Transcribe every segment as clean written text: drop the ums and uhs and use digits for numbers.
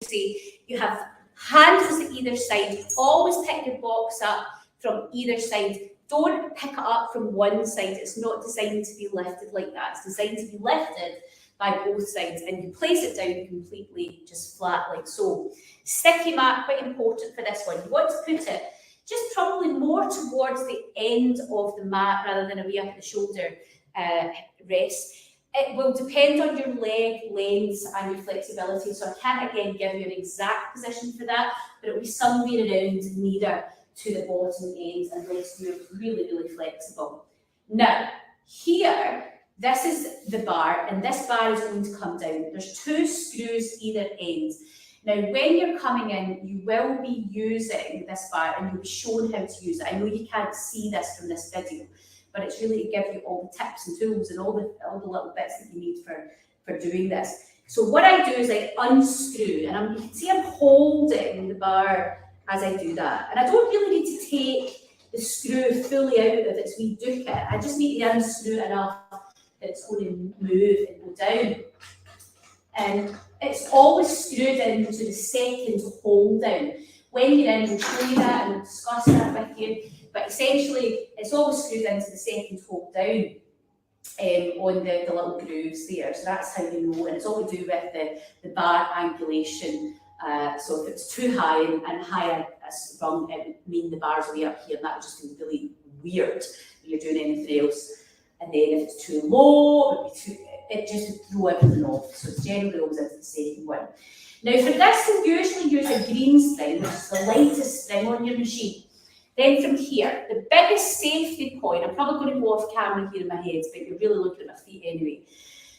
see, you have handles at either side. Always pick your box up from either side. Don't pick it up from one side. It's not designed to be lifted like that. It's designed to be lifted by both sides, and you place it down completely just flat like so. Sticky mat, quite important for this one. You want to put it just probably more towards the end of the mat rather than away up at the shoulder rest. It will depend on your leg lengths and your flexibility, so I can't again give you an exact position for that, but it will be somewhere around nearer to the bottom end and makes you really, really flexible. Now, here, this is the bar, and this bar is going to come down. There's 2 screws either end. Now, when you're coming in, you will be using this bar and you'll be shown how to use it. I know you can't see this from this video, but it's really to give you all the tips and tools and all the little bits that you need for doing this. So what I do is I unscrew, and you can see I'm holding the bar as I do that. And I don't really need to take the screw fully out of its wee doeket. I just need to unscrew it enough that it's going to move and go down. And it's always screwed into the second hold down. When you're in, we'll show you that and we'll discuss that with you. But essentially, it's always screwed into the second hold down on the little grooves there. So that's how you know. And it's all to do with the bar angulation. So if it's too high and higher as rung, it would mean the bar's way up here, and that would just be really weird when you're doing anything else. And then if it's too low, it just would throw everything off. So it generally goes into the second one. Now for this, you usually use a green string, which is the lightest string on your machine. Then from here, the biggest safety point, I'm probably going to go off camera here in my head, but you're really looking at my feet anyway.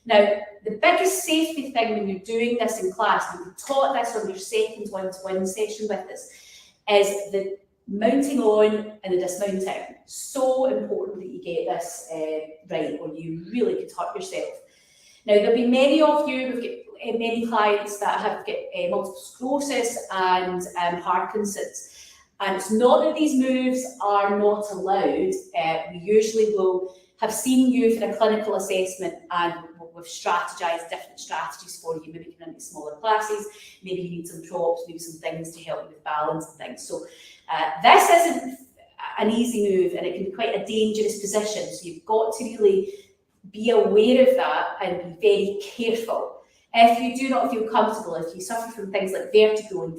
Now, the biggest safety thing when you're doing this in class, and we've taught this on your second one-to-one session with us, is the mounting on and the dismounting. So important that you get this right, or you really could hurt yourself. Now, there'll be many of you, we've got many clients that have got multiple sclerosis and Parkinson's. And it's not that these moves are not allowed. We usually will have seen you for a clinical assessment and we've strategized different strategies for you, maybe coming into smaller classes, maybe you need some props, maybe some things to help you with balance and things. So this isn't an easy move and it can be quite a dangerous position. So you've got to really be aware of that and be very careful. If you do not feel comfortable, if you suffer from things like vertigo and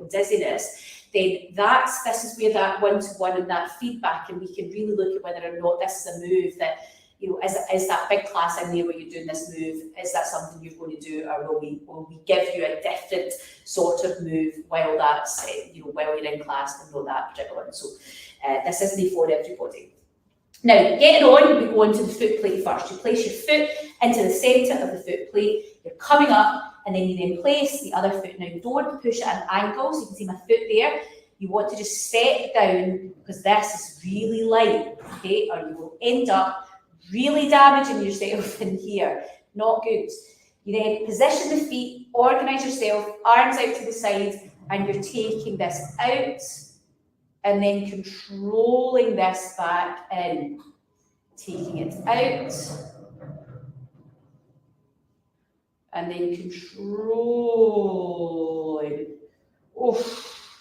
dizziness, then this is where that one-to-one and that feedback, and we can really look at whether or not this is a move that, you know, is that big class in there where you're doing this move, is that something you're going to do, or will we give you a different sort of move while that's, while you're in class and not that particular one. So this isn't for everybody. Now, getting on, we go on to the foot plate first. You place your foot into the centre of the foot plate, you're coming up, and then you then place the other foot. Now, don't push it at an angle, so you can see my foot there. You want to just step down, because this is really light, okay? Or you will end up really damaging yourself in here. Not good. You then position the feet, organise yourself, arms out to the side, and you're taking this out, and then controlling this back in, taking it out, and then controlling. Oof,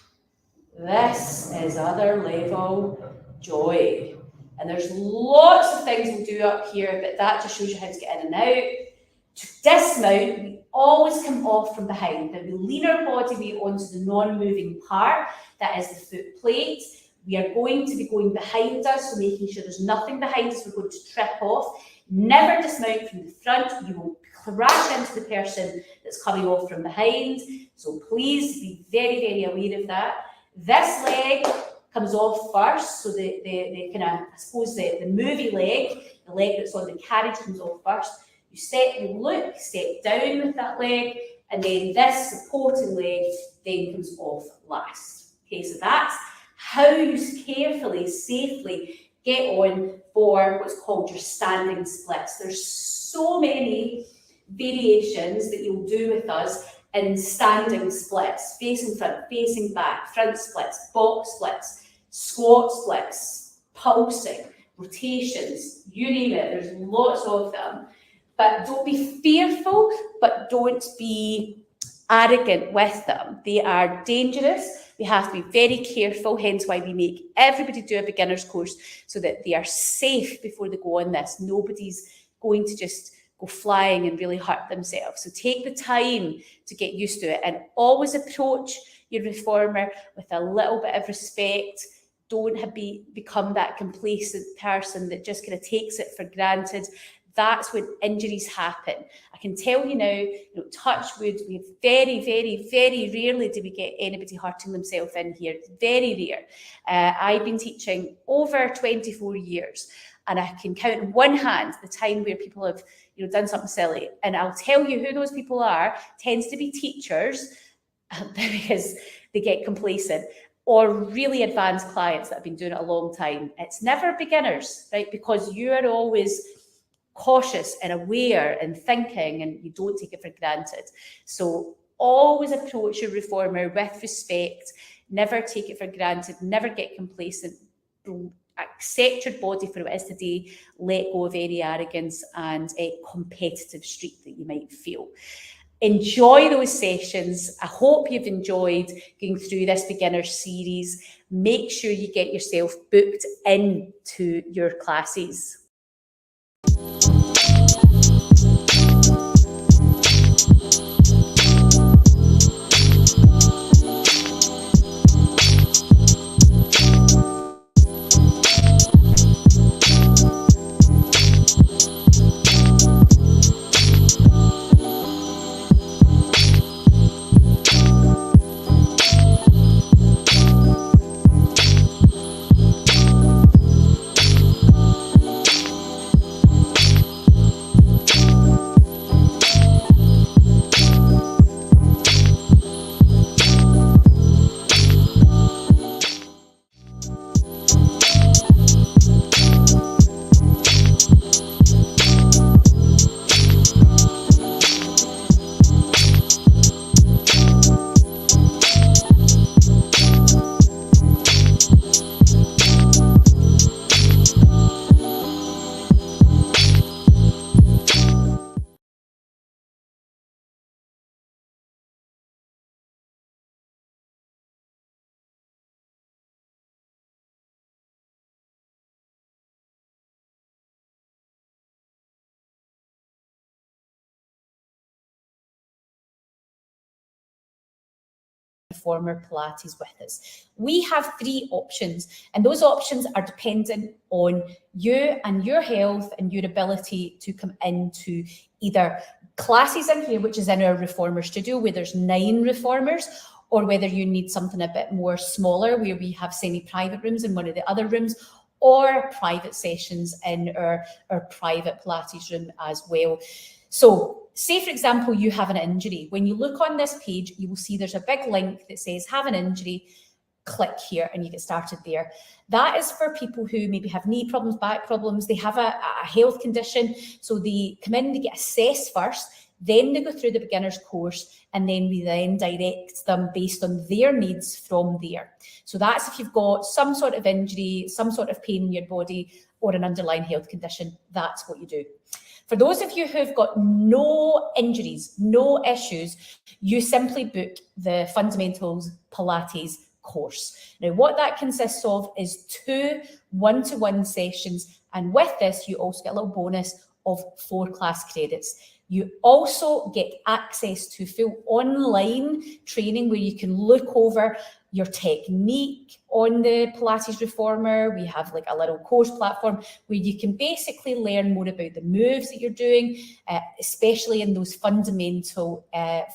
this is other level joy. And there's lots of things we'll do up here, but that just shows you how to get in and out. To dismount, we always come off from behind. Then we lean our body weight onto the non-moving part, that is the foot plate. We are going to be going behind us, so making sure there's nothing behind us we're going to trip off. Never dismount from the front. You will crash into the person that's coming off from behind. So please be very, very aware of that. This leg comes off first, so the kind of, I suppose, the movie leg, the leg that's on the carriage comes off first. You look, step down with that leg, and then this supporting leg then comes off last. Okay, so that's how you carefully, safely get on for what's called your standing splits. There's so many variations that you'll do with us in standing splits: facing front, facing back, front splits, box splits, squat splits, pulsing, rotations, you name it, there's lots of them. But don't be fearful, but don't be arrogant with them. They are dangerous. They have to be very careful, hence why we make everybody do a beginner's course so that they are safe before they go on this. Nobody's going to just go flying and really hurt themselves. So take the time to get used to it and always approach your reformer with a little bit of respect. Don't become that complacent person that just kind of takes it for granted. That's when injuries happen. I can tell you now, touch wood, we have very, very, very rarely do we get anybody hurting themselves in here. Very rare. I've been teaching over 24 years, and I can count in one hand the time where people have done something silly. And I'll tell you who those people are. Tends to be teachers because they get complacent, or really advanced clients that have been doing it a long time. It's never beginners, right? Because you are always cautious and aware and thinking, and you don't take it for granted. So always approach your reformer with respect. Never take it for granted. Never get complacent. Accept your body for what it is today. Let go of any arrogance and a competitive streak that you might feel. Enjoy those sessions. I hope you've enjoyed going through this beginner series. Make sure you get yourself booked into your classes. Reformer Pilates with us. We have 3 options, and those options are dependent on you and your health and your ability to come into either classes in here, which is in our reformer studio where there's 9 reformers, or whether you need something a bit more smaller where we have semi-private rooms in one of the other rooms, or private sessions in our private Pilates room as well. So say, for example, you have an injury. When you look on this page, you will see there's a big link that says have an injury. Click here and you get started there. That is for people who maybe have knee problems, back problems. They have a health condition. So they come in, they get assessed first, then they go through the beginner's course, and then we then direct them based on their needs from there. So that's if you've got some sort of injury, some sort of pain in your body, or an underlying health condition, that's what you do. For those of you who've got no injuries, no issues, you simply book the Fundamentals Pilates course. Now, what that consists of is 2 one-to-one sessions, and with this, you also get a little bonus of 4 class credits. You also get access to full online training where you can look over your technique on the Pilates Reformer. We have like a little course platform where you can basically learn more about the moves that you're doing, especially in those fundamental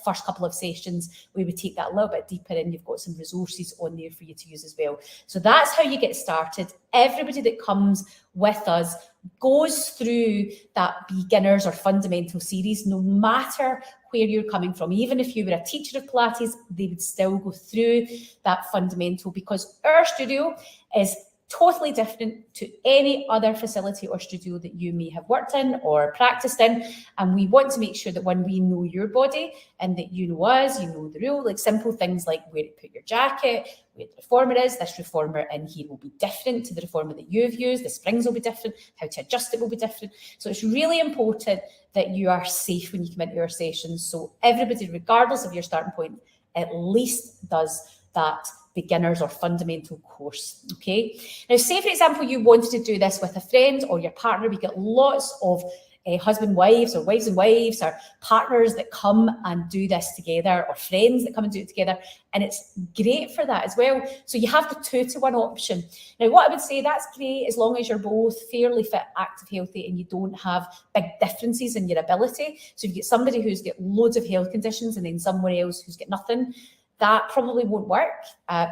first couple of sessions where we take that a little bit deeper, and you've got some resources on there for you to use as well. So that's how you get started. Everybody that comes with us goes through that beginners or fundamental series, no matter where you're coming from. Even if you were a teacher of Pilates, they would still go through that fundamental, because our studio is totally different to any other facility or studio that you may have worked in or practiced in. And we want to make sure that when we know your body and that you know us, you know the rule, like simple things like where to put your jacket, where the reformer is. This reformer in here will be different to the reformer that you've used. The springs will be different. How to adjust it will be different. So it's really important that you are safe when you come into your sessions. So everybody, regardless of your starting point, at least does that beginners or fundamental course. Okay. Now, say for example, you wanted to do this with a friend or your partner. We get lots of husband wives or wives and wives or partners that come and do this together, or friends that come and do it together, and it's great for that as well. So you have the 2-to-1 option. Now, what I would say, that's great as long as you're both fairly fit, active, healthy, and you don't have big differences in your ability. So if you get somebody who's got loads of health conditions and then somewhere else who's got nothing, that probably won't work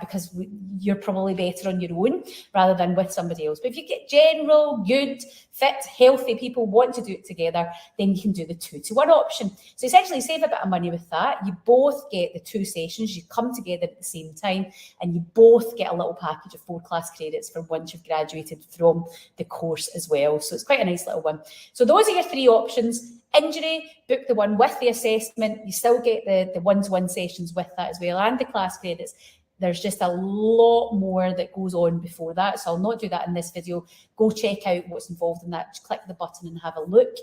because you're probably better on your own rather than with somebody else. But if you get general, good, fit, healthy people want to do it together, then you can do the 2-to-1 option. So essentially save a bit of money with that. You both get the 2 sessions, you come together at the same time, and you both get a little package of 4 class credits for once you've graduated from the course as well. So it's quite a nice little one. So those are your 3 options. Injury, book the one with the assessment. You still get the one-to-one sessions with that as well, and the class credits. There's just a lot more that goes on before that, so I'll not do that in this video. Go check out what's involved in that. Just click the button and have a look.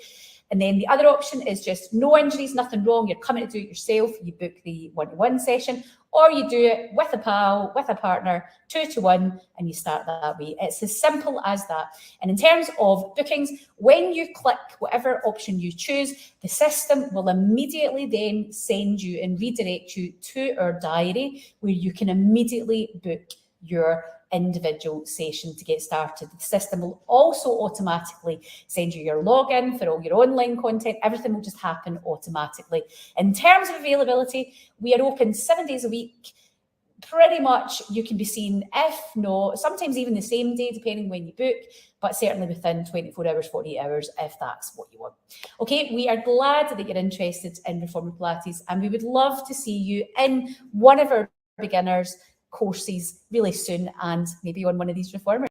And then the other option is just no injuries, nothing wrong. You're coming to do it yourself. You book the one-to-one session, or you do it with a pal, with a partner, 2-to-1, and you start that way. It's as simple as that. And in terms of bookings, when you click whatever option you choose, the system will immediately then send you and redirect you to our diary, where you can immediately book your individual session to get started. The system will also automatically send you your login for all your online content. Everything will just happen automatically. In terms of availability, we are open 7 days a week. Pretty much you can be seen, if not, sometimes even the same day, depending when you book, but certainly within 24 hours, 48 hours, if that's what you want. Okay, we are glad that you're interested in Reformer Pilates, and we would love to see you in one of our beginners courses really soon, and maybe on one of these reformers.